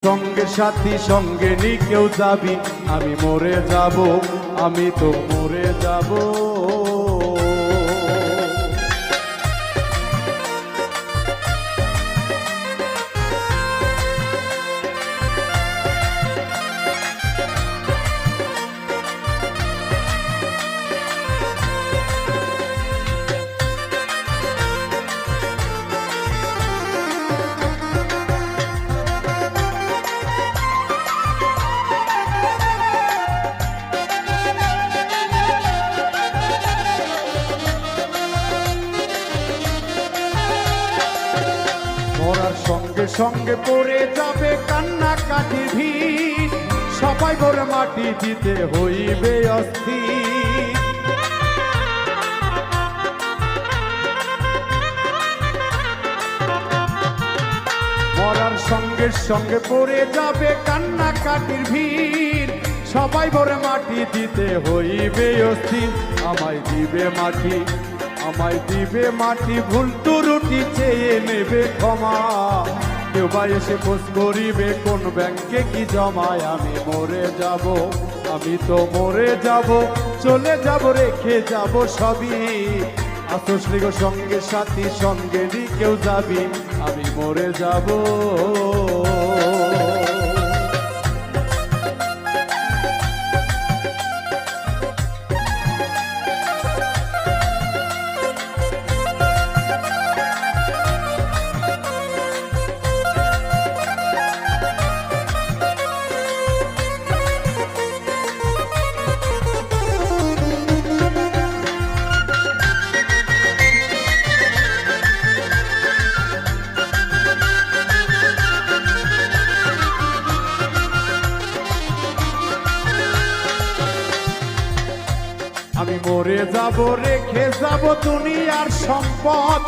সঙ্গে সাথী সঙ্গে নি কেউ যাবি, আমি মরে যাব, আমি তো মরে যাব। মরার সঙ্গে সঙ্গে পড়ে যাবে কান্না কাটি ভিড়, সবাই ভরে মাটি দিতে হইবে অস্থির। মরার সঙ্গে সঙ্গে পড়ে যাবে কান্না কাটির ভিড়, সবাই ভরে মাটি দিতে হইবে অস্থির। আমায় দিবে মাটি, আমায় দিবে মাটি, ভুল ত্রুটি চেয়ে নেবে ক্ষমা। কেউ বা এসে খোঁজ করিবে কোন ব্যাংকে কি জমায়, আমি মরে যাব, আমি তো মরে যাব, চলে যাব রেখে যাব সবই। আসলে গো সঙ্গে সাথী সঙ্গে নি কেউ যাবি, আমি মরে যাব। আমি মরে যাব, রেখে যাব দুনিয়ার সম্পদ।